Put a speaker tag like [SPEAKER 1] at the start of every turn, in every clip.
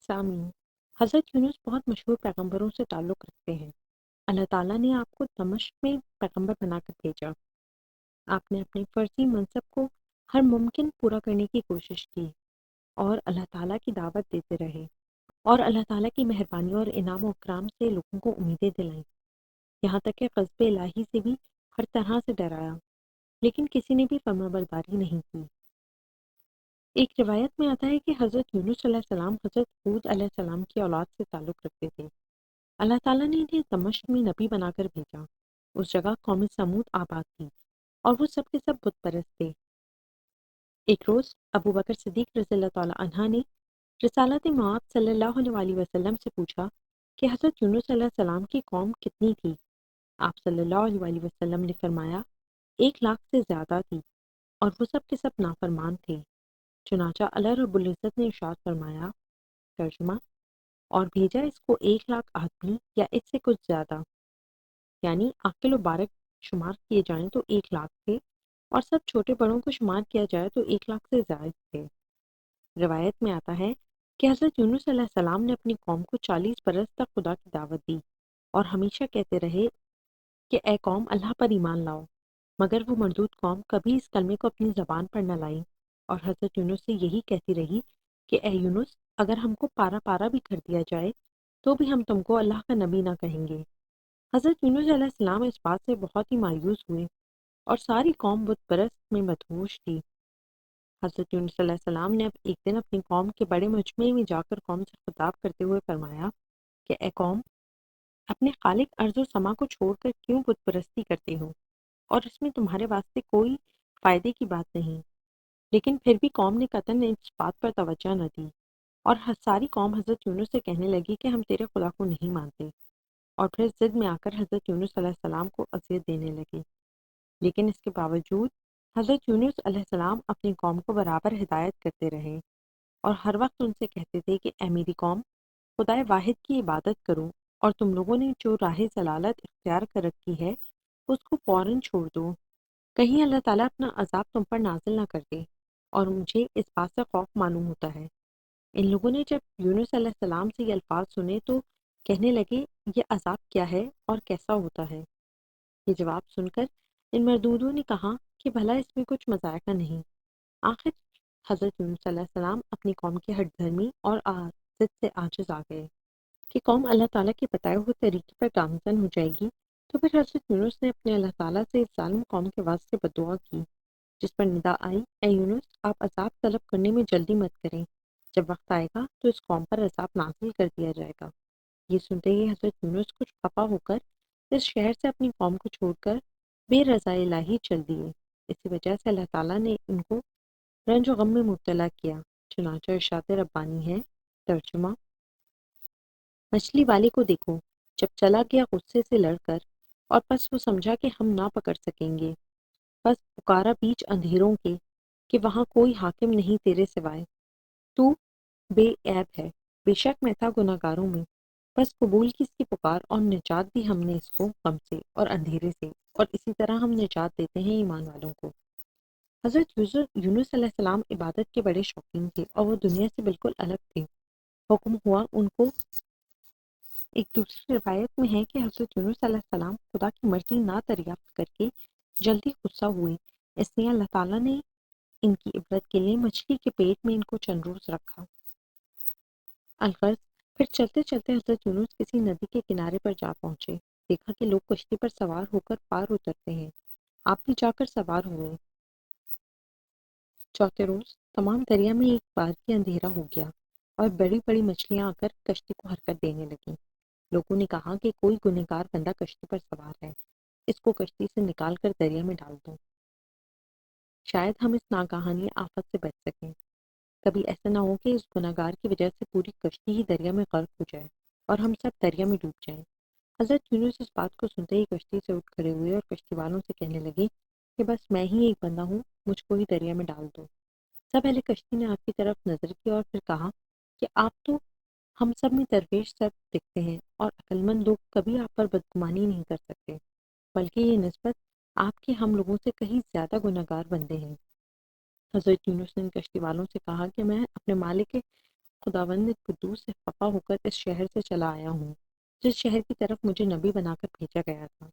[SPEAKER 1] سامعین، حضرت یونس بہت مشہور پیغمبروں سے تعلق رکھتے ہیں۔ اللہ تعالیٰ نے آپ کو دمشق میں پیغمبر بنا کر بھیجا۔ آپ نے اپنے فرضی منصب کو ہر ممکن پورا کرنے کی کوشش کی اور اللہ تعالیٰ کی دعوت دیتے رہے اور اللہ تعالیٰ کی مہربانی اور انعام و اکرام سے لوگوں کو امیدیں دلائیں، یہاں تک کہ غضب الہی سے بھی ہر طرح سے ڈرایا، لیکن کسی نے بھی فرمانبرداری نہیں کی۔ ایک روایت میں آتا ہے کہ حضرت یونس علیہ السلام حضرت ہود علیہ السلام کی اولاد سے تعلق رکھتے تھے۔ اللہ تعالیٰ نے انہیں دمشق میں نبی بنا کر بھیجا۔ اس جگہ قوم سمود آباد تھی اور وہ سب کے سب بت پرست تھے۔ ایک روز ابو بکر صدیق رضی اللہ تعالیٰ عنہ نے رسالت مآب صلی اللہ علیہ وسلم سے پوچھا کہ حضرت یونس علیہ السلام کی قوم کتنی تھی؟ آپ صلی اللہ علیہ وسلم نے فرمایا 1,00,000 سے زیادہ تھی اور وہ سب کے سب نافرمان تھے۔ چنانچہ اللہ رب العزت نے ارشاد فرمایا، ترجمہ، اور بھیجا اس کو 1,00,000 آدمی یا اس سے کچھ زیادہ، یعنی عاقل و بالغ شمار کیے جائیں تو 1,00,000 تھے اور سب چھوٹے بڑوں کو شمار کیا جائے تو 1,00,000 سے زائد تھے۔ روایت میں آتا ہے کہ حضرت یونس علیہ السلام نے اپنی قوم کو 40 برس تک خدا کی دعوت دی اور ہمیشہ کہتے رہے کہ اے قوم اللہ پر ایمان لاؤ، مگر وہ مردود قوم کبھی اس کلمے کو اپنی زبان پر نہ لائی اور حضرت یونس سے یہی کہتی رہی کہ اے یونس، اگر ہم کو پارا پارا بھی کر دیا جائے تو بھی ہم تم کو اللہ کا نبی نہ کہیں گے۔ حضرت یونس علیہ السلام اس بات سے بہت ہی مایوس ہوئے اور ساری قوم بت پرست میں مدہوش تھی۔ حضرت یونس علیہ السلام نے اب ایک دن اپنی قوم کے بڑے مجمع میں جا کر قوم سے خطاب کرتے ہوئے فرمایا کہ اے قوم، اپنے خالق ارض و سما کو چھوڑ کر کیوں بت پرستی کرتے ہو، اور اس میں تمہارے واسطے کوئی فائدے کی بات نہیں۔ لیکن پھر بھی قوم نے قطعاً اس بات پر توجہ نہ دی اور ساری قوم حضرت یونس سے کہنے لگی کہ ہم تیرے خدا کو نہیں مانتے، اور پھر ضد میں آ کر حضرت یونس علیہ السلام کو اذیت دینے لگے۔ لیکن اس کے باوجود حضرت یونس علیہ السلام اپنی قوم کو برابر ہدایت کرتے رہے اور ہر وقت ان سے کہتے تھے کہ اے میری قوم، خدائے واحد کی عبادت کرو اور تم لوگوں نے جو راہ ضلالت اختیار کر رکھی ہے اس کو فوراً چھوڑ دو، کہیں اللہ تعالیٰ اپنا عذاب تم پر نازل نہ کر دے، اور مجھے اس بات سے خوف معلوم ہوتا ہے۔ ان لوگوں نے جب یونس علیہ السلام سے یہ الفاظ سنے تو کہنے لگے یہ عذاب کیا ہے اور کیسا ہوتا ہے؟ یہ جواب سن کر ان مردودوں نے کہا کہ بھلا اس میں کچھ مذائقہ نہیں۔ آخر حضرت یونس علیہ السلام اپنی قوم کی ہٹ دھرمی اور ضد سے عاجز آ گئے کہ قوم اللہ تعالیٰ کے بتائے ہوئے طریقے پر گامزن ہو جائے گی، تو پھر حضرت یونس نے اپنے اللہ تعالیٰ سے اس ظالم قوم کے واسطے بددعا کی، جس پر ندا آئی، اے یونس، آپ عذاب طلب کرنے میں جلدی مت کریں، جب وقت آئے گا تو اس قوم پر عذاب نازل کر دیا جائے گا۔ یہ سنتے ہی حضرت یونس کچھ خفا ہو کر اس شہر سے اپنی قوم کو چھوڑ کر بے رضا الہی چل دیے۔ اسی وجہ سے اللہ تعالیٰ نے ان کو رنج و غم میں مبتلا کیا۔ چنانچہ ارشاد ربانی ہے، ترجمہ، مچھلی والے کو دیکھو، جب چلا گیا غصے سے لڑ کر، اور پس وہ سمجھا کہ ہم نہ پکڑ سکیں گے، بس پکارا بیچ اندھیروں کے کہ وہاں کوئی حاکم نہیں تیرے سوائے، تو بے عیب ہے، بے شک میں تھا گناہ گاروں میں، بس قبول کی اس کی پکار اور نجات دی ہم نے اس کو غم سے اور اندھیرے سے، اور اسی طرح ہم نجات دیتے ہیں ایمان والوں کو۔ حضرت یونس علیہ السلام عبادت کے بڑے شوقین تھے اور وہ دنیا سے بالکل الگ تھے۔ حکم ہوا ان کو، ایک دوسری روایت میں ہے کہ حضرت یونس علیہ السلام خدا کی مرضی نہ دریافت کر کے جلدی غصہ ہوئے، اس لیے اللہ تعالیٰ نے ان کی عبرت کے لیے مچھلی کے پیٹ میں ان کو چند روز رکھا۔ الغرض پھر چلتے چلتے حضرت یونس کسی ندی کے کنارے پر جا پہنچے، دیکھا کہ لوگ کشتی پر سوار ہو کر پار اترتے ہیں، آپ بھی جا کر سوار ہوئے۔ چوتھے روز تمام دریا میں ایک بار کی اندھیرا ہو گیا اور بڑی بڑی مچھلیاں آ کر کشتی کو حرکت دینے لگیں۔ لوگوں نے کہا کہ کوئی گنہگار بندہ کشتی پر سوار ہے، اس کو کشتی سے نکال کر دریا میں ڈال دو، شاید ہم اس ناگہانی آفت سے بچ سکیں۔ کبھی ایسا نہ ہو کہ اس گنہگار کی وجہ سے پوری کشتی ہی دریا میں غرق ہو جائے اور ہم سب دریا میں ڈوب جائیں۔ حضرت یونس اس بات کو سنتے ہی کشتی سے اٹھ کھڑے ہوئے اور کشتی والوں سے کہنے لگے کہ بس میں ہی ایک بندہ ہوں، مجھ کو ہی دریا میں ڈال دو۔ سب اہل کشتی نے آپ کی طرف نظر کی اور پھر کہا کہ آپ تو ہم سب میں درویش سب دکھتے ہیں اور عقل مند لوگ کبھی آپ پر بدگمانی نہیں کر سکتے، بلکہ یہ نسبت آپ کے ہم لوگوں سے کہیں زیادہ گنہگار بندے ہیں۔ حضرت یونس نے کشتی والوں سے کہا کہ میں اپنے مالک خداوند قدوس سے خفا ہو کر اس شہر سے چلا آیا ہوں جس شہر کی طرف مجھے نبی بنا کر بھیجا گیا تھا۔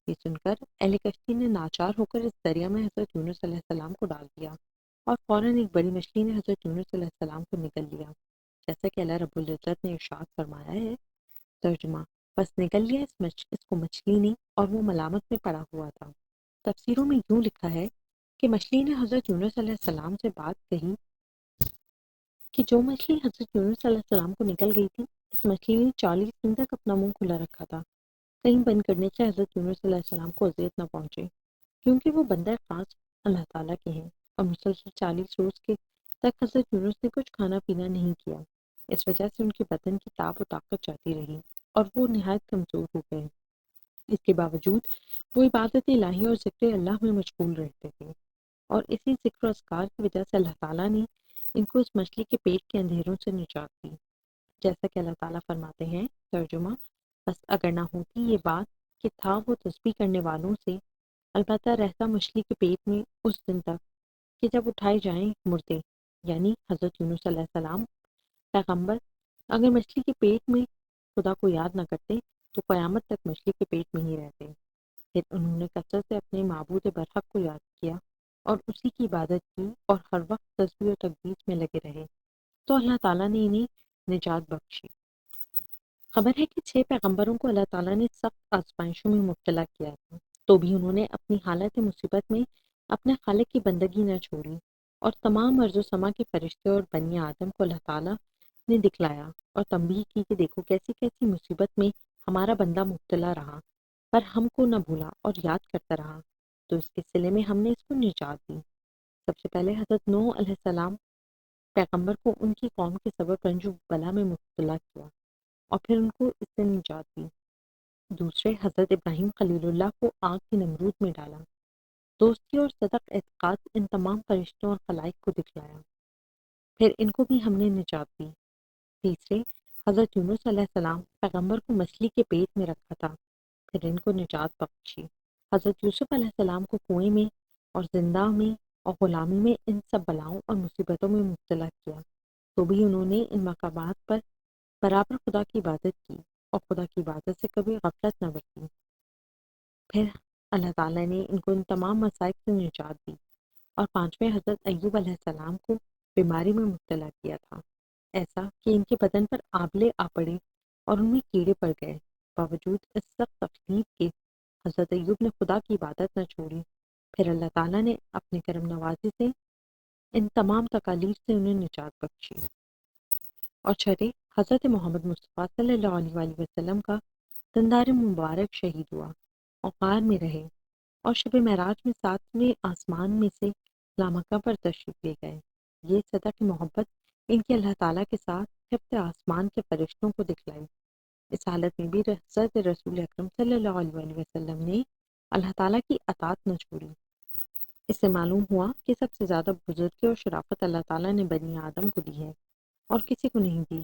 [SPEAKER 1] یہ سن کر اہل کشتی نے ناچار ہو کر اس دریا میں حضرت یونس علیہ السلام کو ڈال دیا اور فوراً ایک بڑی مچھلی نے حضرت یونس علیہ السلام کو نگل لیا، جیسا کہ اللہ رب العزت نے ارشاد فرمایا ہے۔ ترجمہ: بس نگل لیا اس کو مچھلی نے اور وہ ملامت میں پڑا ہوا تھا۔ تفسیروں میں یوں لکھا ہے کہ مچھلی نے حضرت یونس علیہ السلام سے بات کہی کہ جو مچھلی حضرت یونس علیہ السلام کو نکل گئی تھی، اس مچھلی نے 40 دن تک اپنا منہ کھلا رکھا تھا، کہیں بند کرنے سے حضرت یونس علیہ السلام کو اذیت نہ پہنچے، کیونکہ وہ بندہ خاص اللہ تعالیٰ کے ہیں، اور مسلسل 40 روز کے تک حضرت یونس نے کچھ کھانا پینا نہیں کیا۔ اس وجہ سے ان کے بدن کی تاب و طاقت جاتی رہی اور وہ نہایت کمزور ہو گئے۔ اس کے باوجود وہ عبادت الہی اور ذکر اللہ میں مشغول رہتے تھے، اور اسی ذکر و اذکار کی وجہ سے اللہ تعالیٰ نے ان کو اس مچھلی کے پیٹ کے اندھیروں سے نجات دی، جیسا کہ اللہ تعالیٰ فرماتے ہیں۔ ترجمہ: بس اگر نہ ہوتی یہ بات کہ تھا وہ تسبیح کرنے والوں سے، البتہ رہتا مچھلی کے پیٹ میں اس دن تک کہ جب اٹھائے جائیں مردے، یعنی حضرت یونس علیہ السلام پیغمبر اگر مچھلی کے پیٹ میں خدا کو یاد نہ کرتے تو قیامت تک مچھلی کے پیٹ میں ہی رہتے۔ پھر انہوں نے کثرت سے اپنے معبود برحق کو یاد کیا اور اسی کی عبادت کی اور ہر وقت تسبیح و تقدیس میں لگے رہے، تو اللہ تعالیٰ نے انہیں نجات بخشی۔ خبر ہے کہ 6 پیغمبروں کو اللہ تعالیٰ نے سخت آزمائشوں میں مبتلا کیا تھا، تو بھی انہوں نے اپنی حالت مصیبت میں اپنے خالق کی بندگی نہ چھوڑی، اور تمام ارض و سما کے فرشتے اور بنی آدم کو اللہ تعالیٰ نے دکھلایا اور تنبیہ کی کہ دیکھو کیسی کیسی مصیبت میں ہمارا بندہ مبتلا رہا، پر ہم کو نہ بھولا اور یاد کرتا رہا، تو اس کے صلے میں ہم نے اس کو نجات دی۔ سب سے پہلے حضرت نوح علیہ السلام پیغمبر کو ان کی قوم کے سبب رنج و بلا میں مبتلا کیا اور پھر ان کو اس سے نجات دی۔ دوسرے حضرت ابراہیم خلیل اللہ کو آگ کی نمرود میں ڈالا۔ دوستی اور صدق اعتقاد ان تمام فرشتوں اور خلائق کو دکھلایا، پھر ان کو بھی ہم نے نجات دی۔ تیسرے حضرت یونس علیہ السلام پیغمبر کو مچھلی کے پیٹ میں رکھا تھا، پھر ان کو نجات بخشی۔ حضرت یوسف علیہ السلام کو کنویں میں اور زندہ میں اور غلامی میں ان سب بلاؤں اور مصیبتوں میں مبتلا کیا، تو بھی انہوں نے ان مقامات پر برابر خدا کی عبادت کی اور خدا کی عبادت سے کبھی غفلت نہ برتی۔ پھر اللہ تعالیٰ نے ان کو ان تمام مصائب سے نجات دی، اور پانچویں حضرت ایوب علیہ السلام کو بیماری میں مبتلا کیا تھا، ایسا کہ ان کے بدن پر آبلے آ پڑے اور ان میں کیڑے پڑ گئے۔ باوجود اس سخت تکلیف کے حضرت ایوب نے خدا کی عبادت نہ چھوڑی، پھر اللہ تعالیٰ نے اپنے کرم نوازی سے ان تمام تکالیف سے انہیں نجات بخشی۔ اور چھٹے حضرت محمد مصطفیٰ صلی اللہ علیہ وآلہ وسلم کا دندار مبارک شہید ہوا اور غار میں رہے، اور شب معراج میں 7ویں آسمان میں سے لامکہ پر تشریف لے گئے۔ یہ صدق محبت ان کی اللہ تعالیٰ کے ساتھ ہفت آسمان کے فرشتوں کو دکھلائی۔ اس حالت میں بھی حضرت رسول اکرم صلی اللہ علیہ وآلہ وسلم نے اللہ تعالیٰ کی اطاعت نہ چھوڑی۔ اس سے معلوم ہوا کہ سب سے زیادہ بزرگی اور شرافت اللہ تعالیٰ نے بنی آدم کو دی ہے اور کسی کو نہیں دی۔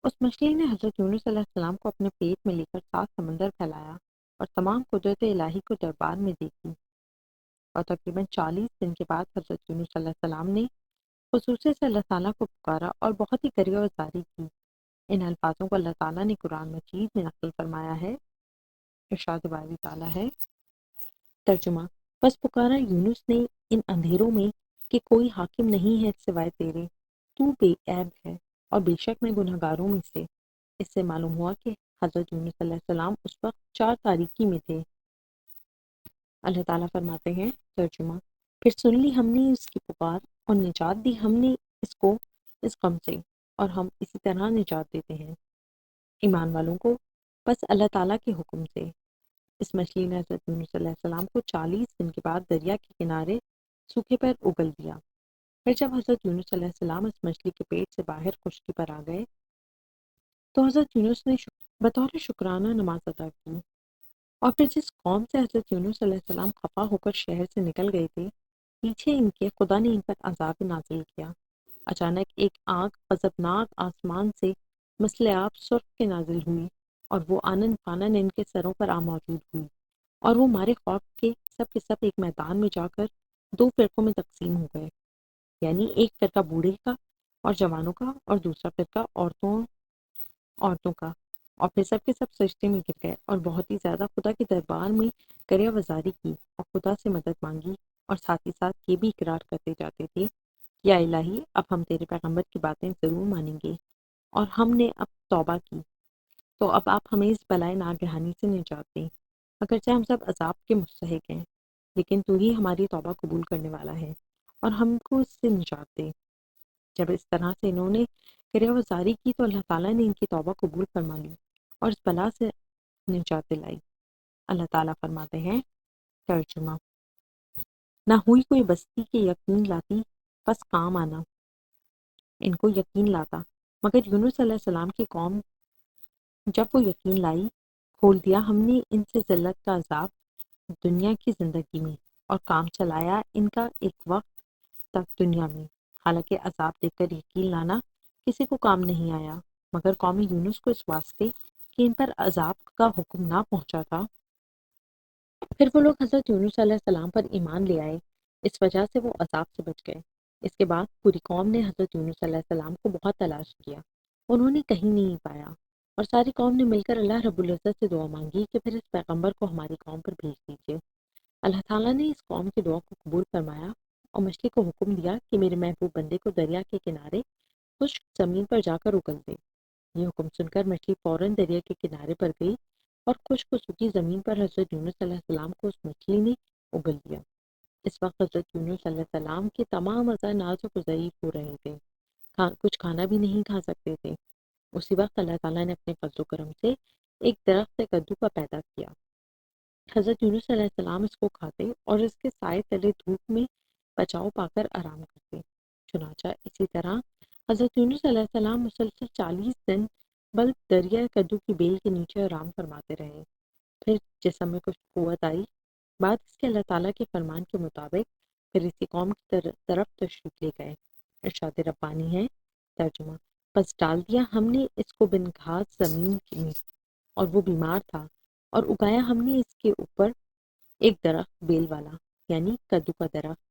[SPEAKER 1] اس مچھلی نے حضرت یونس علیہ السلام کو اپنے پیٹ میں لے کر 7 سمندر پھیلایا اور تمام قدرت الہی کو دربار میں دیکھی، اور تقریباً 40 دن کے بعد حضرت یونس علیہ السلام نے خصوصی سے اللہ تعالیٰ کو پکارا اور بہت ہی گریہ و زاری کی۔ ان الفاظوں کو اللہ تعالیٰ نے قرآن مجید میں نقل فرمایا ہے۔ ارشاد باری تعالیٰ ہے۔ ترجمہ: بس پکارا یونس نے ان اندھیروں میں کہ کوئی حاکم نہیں ہے سوائے تیرے، تو بے عیب ہے اور بے شک میں گنہگاروں میں سے۔ اس سے معلوم ہوا کہ حضرت یونس علیہ السلام اس وقت 4 تاریکی میں تھے۔ اللہ تعالیٰ فرماتے ہیں۔ ترجمہ: پھر سن لی ہم نے اس کی پکار اور نجات دی ہم نے اس کو اس غم سے، اور ہم اسی طرح نجات دیتے ہیں ایمان والوں کو، بس اللہ تعالیٰ کے حکم سے۔ اس مچھلی نے حضرت یونس علیہ السلام کو 40 دن کے بعد دریا کے کنارے سوکھے پر اگل دیا۔ پھر جب حضرت یونس علیہ السلام اس مچھلی کے پیٹ سے باہر خشکی پر آ گئے تو حضرت یونس نے بطور شکرانہ نماز ادا کی، اور پھر جس قوم سے حضرت یونس علیہ السلام خفا ہو کر شہر سے نکل گئے تھے، پیچھے ان کے خدا نے ان پر عذاب نازل کیا۔ اچانک ایک آگ غضبناک آسمان سے مثل آب سرخ کے نازل ہوئی، اور وہ آنن فانن ان کے سروں پر آ موجود ہوئی، اور وہ مارے خوف کے سب ایک میدان میں جا کر 2 فرقوں میں تقسیم ہو گئے، یعنی ایک فرقہ بوڑھے کا اور جوانوں کا اور دوسرا فرقہ عورتوں کا، اور پھر سب کے سب سجدے میں گر گئے اور بہت ہی زیادہ خدا کے دربار میں کریا وزاری کی اور خدا سے مدد مانگی، اور ساتھ ہی ساتھ یہ بھی اقرار کرتے جاتے تھے، یا الہی اب ہم تیرے پیغمبر کی باتیں ضرور مانیں گے، اور ہم نے اب توبہ کی تو اب آپ ہمیں اس بلائے ناگہانی سے نجات دیں، اگرچہ ہم سب عذاب کے مستحق ہیں، لیکن تو ہی ہماری توبہ قبول کرنے والا ہے اور ہم کو اس سے نجات دے۔ جب اس طرح سے انہوں نے کریا وزاری کی تو اللہ تعالیٰ نے ان کی توبہ قبول فرما لی اور اس بلا سے نجات دلائی۔ اللہ تعالیٰ فرماتے ہیں، ترجمہ: نہ ہوئی کوئی بستی کے یقین لاتی، بس کام آنا ان کو یقین لاتا، مگر یونس علیہ السلام کی قوم جب وہ یقین لائی، کھول دیا ہم نے ان سے ذلت کا عذاب دنیا کی زندگی میں، اور کام چلایا ان کا ایک وقت تک دنیا میں، حالانکہ عذاب دیکھ کر یقین لانا کسی کو کام نہیں آیا، مگر قوم یونس کو اس واسطے کہ ان پر عذاب کا حکم نہ پہنچا تھا، پھر وہ لوگ حضرت یونس علیہ السلام پر ایمان لے آئے، اس وجہ سے وہ عذاب سے بچ گئے۔ اس کے بعد پوری قوم نے حضرت یونس علیہ السلام کو بہت تلاش کیا، انہوں نے کہیں نہیں پایا، اور ساری قوم نے مل کر اللہ رب العزت سے دعا مانگی کہ پھر اس پیغمبر کو ہماری قوم پر بھیج دیجیے۔ اللہ تعالیٰ نے اس قوم کی دعا کو قبول فرمایا اور مچھلی کو حکم دیا کہ میرے محبوب بندے کو دریا کے کنارے خشک زمین پر جا کر اگل دے۔ یہ حکم سن کر مچھلی فوراً دریا کے کنارے پر گئی اور خشک و سوکھی زمین پر حضرت یونس علیہ السلام کو اس مچھلی نے اگل دیا۔ اس وقت حضرت یونس علیہ السلام کے تمام اعضاء نازک و ضعیف ہو رہے تھے، کچھ کھانا بھی نہیں کھا سکتے تھے۔ اسی وقت اللہ تعالیٰ نے اپنے فضل و کرم سے ایک درخت کدو کا پیدا کیا۔ حضرت یونس علیہ السلام اس کو کھاتے اور اس کے سائے تلے دھوپ میں بچاؤ پا کر آرام کرتے۔ چنانچہ اسی طرح حضرت یونس علیہ السلام مسلسل 40 دن بل دریا کدو کی بیل کے نیچے آرام فرماتے رہے۔ پھر جسم میں کچھ قوت آئی، بعد اس کے اللہ تعالیٰ کے فرمان کے مطابق پھر اسی قوم کی طرف تشریف لے گئے۔ ارشاد ربانی ہے، ترجمہ: پس ڈال دیا ہم نے اس کو بن گھاس زمین میں، اور وہ بیمار تھا، اور اگایا ہم نے اس کے اوپر ایک درخت بیل والا، یعنی کدو کا درخت،